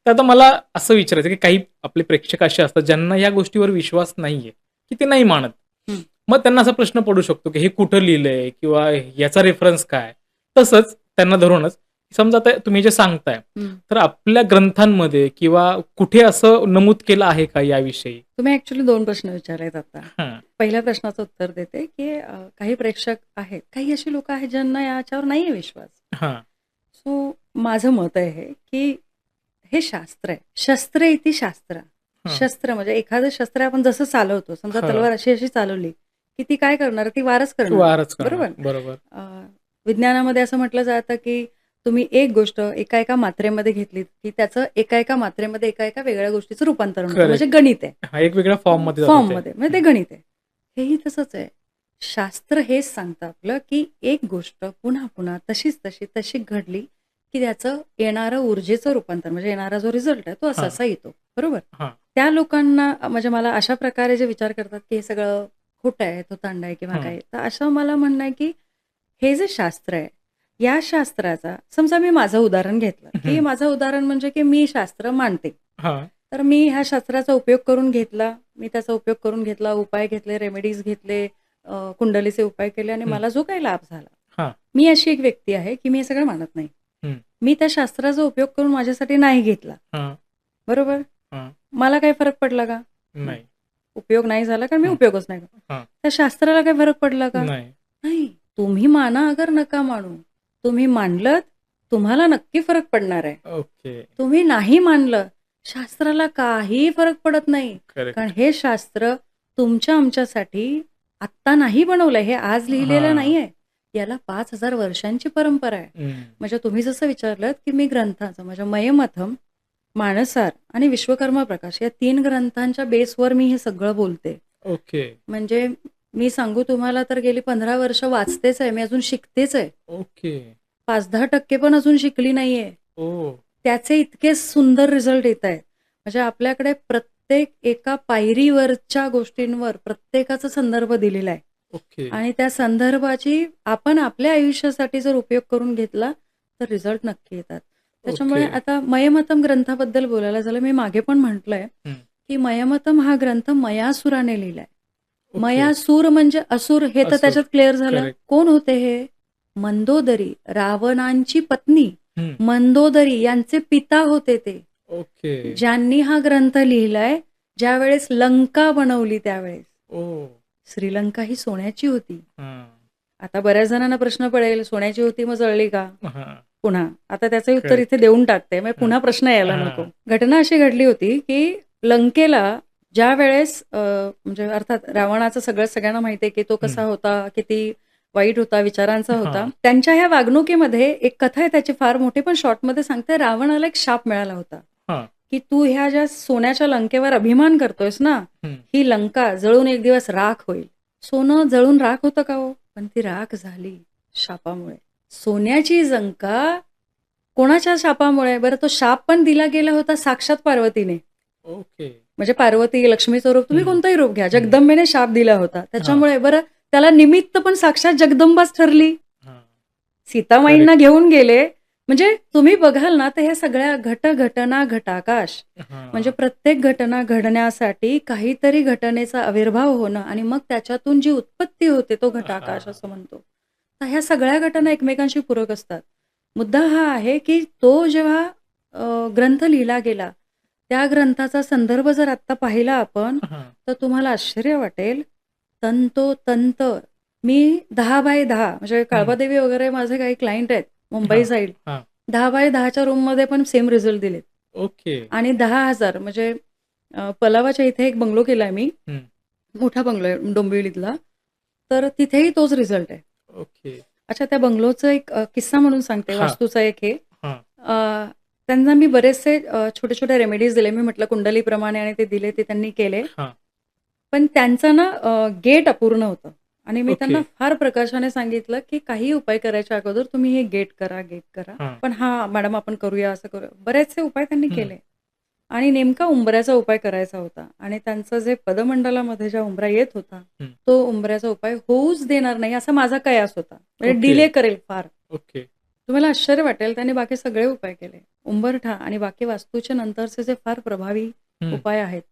तर आता मला असं विचारायचं की काही आपले प्रेक्षक असे असतात ज्यांना या गोष्टीवर विश्वास नाहीये, की ते नाही मानत. हं. मग त्यांना असा प्रश्न पडू शकतो की हे कुठं लिहिलंय किंवा याचा रेफरन्स काय? तसंच त्यांना धरूनच समजा आता तुम्ही जे सांगताय, हं. तर आपल्या ग्रंथांमध्ये किंवा कुठे असं नमूद केलं आहे का याविषयी? तुम्ही ॲक्चुअली 2 प्रश्न विचारलेत आता. हां, पहिल्या प्रश्नाचं उत्तर देते, की काही प्रेक्षक आहेत, काही अशी लोकं आहेत ज्यांना याच्यावर नाहीये विश्वास. हां, सो माझं मत आहे, की हे शास्त्र आहे. शस्त्र इति शास्त्र. हां, शस्त्र म्हणजे एखादं शस्त्र आपण जसं चालवतो, समजा हां. तलवार अशी-अशी चालवली, की ती काय करणार? ती वारच करणार. वारच करणार. बरोबर? बरोबर. अ, विज्ञानामध्ये असं म्हटलं जातं, की तुम्ही एक गोष्ट एका-एका मात्रेमध्ये घेतलीत, की त्याचं एका-एका मात्रेमध्ये एका-एका वेगळ्या गोष्टीचं रूपांतरण होतं. म्हणजे करेक्ट. गणित आहे. हां, एक वेगळ्या फॉर्ममध्ये जातं ते. फॉर्ममध्ये म्हणजे ते हं, गणित आहे. हेही तसंच आहे. शास्त्र हेच सांगतं आपलं, की एक गोष्ट पुन्हा-पुन्हा तशीच तशी घडली, की त्याचं येणारं ऊर्जेचं रूपांतर म्हणजे येणारा जो रिझल्ट आहे तो हां, असा-असा येतो. बरोबर? हां, त्या लोकांना म्हणजे मला अशा प्रकारे जे विचार करतात, की हे सगळं खोटं आहे, थोतांड आहे किंवा हं, काय. तर असं मला म्हणणं आहे, की हे जे शास्त्र आहे, या शास्त्राचा समजा मी माझं उदाहरण घेतलं, की हं, माझं उदाहरण म्हणजे की मी शास्त्र मानते. हां, तर मी ह्या शास्त्राचा उपयोग करून घेतला. मी त्याचा उपयोग करून घेतला, उपाय घेतले, रेमेडीज घेतले, कुंडलीचे उपाय केले आणि हं, मला जो काही लाभ झाला. हां, मी अशी एक व्यक्ती आहे, की मी हे सगळं मानत नाही. हं, मी त्या शास्त्राचा उपयोग करून माझ्यासाठी नाही घेतला. हां, बरोबर? हां. मला काही फरक पडला का? नाही. नाही. उपयोग नाही झाला कारण मी हं, उपयोगच नाही केला. हां. त्या शास्त्राला काही फरक पडला का? नाही. नाही. तुम्ही माना अगर नका मानू. तुम्ही मानलत, तुम्हाला नक्की फरक पडणार आहे. ओके. तुम्ही नाही मानलं, शास्त्राला काहीही फरक पडत नाही. कारण करेक्ट. हे शास्त्र तुमच्या आमच्यासाठी आत्ता नाही बनवलंय. हे आज लिहिलेलं हां. नाहीये. याला 5,000 वर्षांची परंपरा आहे. हं. म्हणजे तुम्ही जसं विचारलत, की मी ग्रंथाचं म्हणजे मयमथम, मानसार आणि विश्वकर्मा प्रकाश या 3 ग्रंथांच्या बेसवर मी हे सगळं बोलते. ओके, म्हणजे मी सांगू तुम्हाला तर गेली 15 वर्ष वाचतेच आहे. मी अजून शिकतेच आहे. ओके. 5-10% पण अजून शिकली नाहीये. ओह! त्याचे इतके सुंदर रिझल्ट येतायत. म्हणजे आपल्याकडे प्रत्येक एका पायरीवरच्या गोष्टींवर प्रत्येकाचा संदर्भ दिलेला आहे. ओके. आणि त्या संदर्भाची आपण आपल्या आयुष्यासाठी जर उपयोग करून घेतला, तर रिझल्ट नक्की येतात. त्याच्यामुळे ओके. आता मयमतम ग्रंथाबद्दल बोलायला झालं, मी मागे पण म्हटलंय, हं. की मयमतम हा ग्रंथ मयासुराने लिहिलाय. ओके. मयासूर म्हणजे असुर हे तर असुर. त्याच्यात क्लिअर झालं. करेक्ट. कोण होते हे? मंदोदरी, रावणांची पत्नी हं. मंदोदरी यांचे पिता होते ते. ओके. ज्यांनी हा ग्रंथ लिहिलाय, ज्यावेळेस लंका बनवली त्यावेळेस. ओह! श्रीलंका ही सोन्याची होती. हां, आता बऱ्याच जणांना प्रश्न पडेल, सोन्याची होती मग जळली का? हां. पुन्हा. आता त्याचंही उत्तर इथे करेक्ट. देऊन टाकते. म्हणजे हां, पुन्हा प्रश्न यायला नको. हां. घटना अशी घडली होती, की लंकेला ज्यावेळेस म्हणजे अर्थात रावणाचं सगळं सगळ्यांना माहिती आहे, की तो हं. कसा होता, किती वाईट होता, विचारांचा होता. हां, त्यांच्या ह्या वागणुकीमध्ये एक कथा आहे त्याची फार मोठी, पण शॉर्टमध्ये सांगते. रावणाला एक शाप मिळाला होता, हां. की तू ह्या ज्या सोन्याच्या लंकेवर अभिमान करतोयस ना, हं. ही लंका जळून एक दिवस राख होईल. सोनं जळून राख होतं का हो? पण ती राख झाली शापामुळे. सोन्याची लंका कोणाच्या शापामुळे? बरं तो शाप पण दिला गेला होता साक्षात पार्वतीने. ओके. म्हणजे पार्वती, लक्ष्मीचं रूप तुम्ही हं, कोणतंही रूप घ्या. हं. जगदंबेने शाप दिला होता. हां, त्याच्यामुळे बरं त्याला निमित्त पण साक्षात जगदंबाच ठरली. हां. सीतामाईंना करेक्ट. घेऊन गेले. म्हणजे तुम्ही बघाल ना, तर ह्या सगळ्या घटना घटाकाश म्हणजे हां. प्रत्येक घटना घडण्यासाठी काहीतरी घटनेचा आविर्भाव होणं आणि मग त्याच्यातून जी उत्पत्ती होते तो घटाकाश हां. असं म्हणतो. तर ह्या सगळ्या घटना एकमेकांशी पूरक असतात. मुद्दा हा आहे, की तो जेव्हा ग्रंथ लिहिला गेला, त्या ग्रंथाचा संदर्भ जर आत्ता पाहिला आपण, हां. तर तुम्हाला आश्चर्य वाटेल. तंतोतंत मी 10/10 म्हणजे हं. काळबादेवी वगैरे माझे काही क्लायंट आहेत मुंबई हां, साइड. हां. 10/10च्या रूममध्ये पण सेम रिझल्ट दिलेत. ओके. आणि 10,000 म्हणजे पलावाच्या इथे एक बंगलो केलाय मी. हं. मोठा बंगलो आहे डोंबिवलीतला. तर तिथेही तोच रिझल्ट आहे. ओके. अच्छा त्या बंगलोचा एक किस्सा म्हणून सांगते हां, वास्तूचा एक हे. हां, त्यांना मी बरेचसे छोटे-छोटे रेमेडीज दिले. मी म्हटलं कुंडलीप्रमाणे आणि ते दिले ते त्यांनी केले. हां. पण त्यांचं ना गेट अपूर्ण होतं आणि मी ओके. त्यांना फार प्रकर्षाने सांगितलं, की काहीही उपाय करायच्या अगोदर तुम्ही हे गेट करा, गेट करा. हां. पण हां, मॅडम आपण करूया, असं करूया. बरेचसे उपाय त्यांनी हं. केले आणि नेमका उंबऱ्याचा उपाय करायचा होता आणि त्यांचं जे पदमंडलामध्ये ज्या उंबरा येत होता, हं. तो उंबऱ्याचा उपाय होऊच देणार नाही असा माझा कयास होता. म्हणजे ओके. डिले करेल फार. ओके. तुम्हाला आश्चर्य वाटेल त्याने बाकी सगळे उपाय केले. उंबरठा आणि बाकी वास्तूच्या नंतरचे जे फार प्रभावी हं. उपाय आहेत,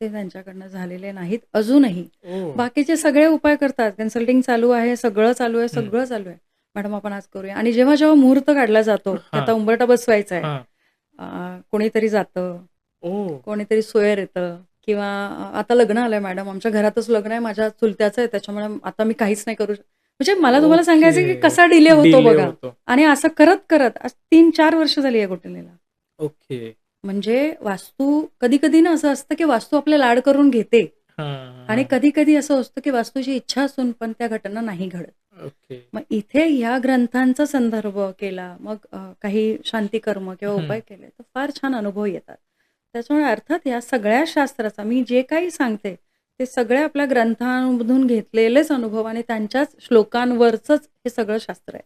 ते त्यांच्याकडनं झालेले नाहीत अजूनही. ओह! बाकीचे सगळे उपाय करतात. कन्सल्टिंग चालू आहे, सगळं चालू आहे, हं. सगळं चालू आहे. मॅडम आपण आज करूया आणि जेव्हा मुहूर्त काढला जातो, की हां, आता उंबरठा बसवायचा आहे, हां. कोणीतरी जातं, ओह! कोणीतरी सोयर येतं किंवा आता लग्न आलंय मॅडम, आमच्या घरातच लग्न आहे, माझ्या चुलत्याचं आहे, त्याच्यामुळे आता मी काहीच नाही करू म्हणजे मला तुम्हाला सांगायचं की ओके. कसा डिले होतो डिले बघा. होतो. आणि असं करत आज 3-4 वर्ष झाली या घोटाळ्याला. ओके. म्हणजे वास्तू कधी-कधी ना असं असतं, की वास्तू आपले लाड करून घेते हां, आणि हां. कधी-कधी असं असतं, की वास्तूची इच्छा असून पण त्या घटना नाही घडत. ओके. मग इथे ह्या ग्रंथांचा संदर्भ केला, मग काही शांतिकर्म किंवा हं. उपाय केले, तर फार छान अनुभव येतात. त्याच्यामुळे अर्थात या सगळ्या शास्त्राचा मी जे काही सांगते, ते सगळे आपल्या ग्रंथांमधून घेतलेलेच अनुभव आणि त्यांच्याच श्लोकांवरचंच हे सगळं शास्त्र आहे.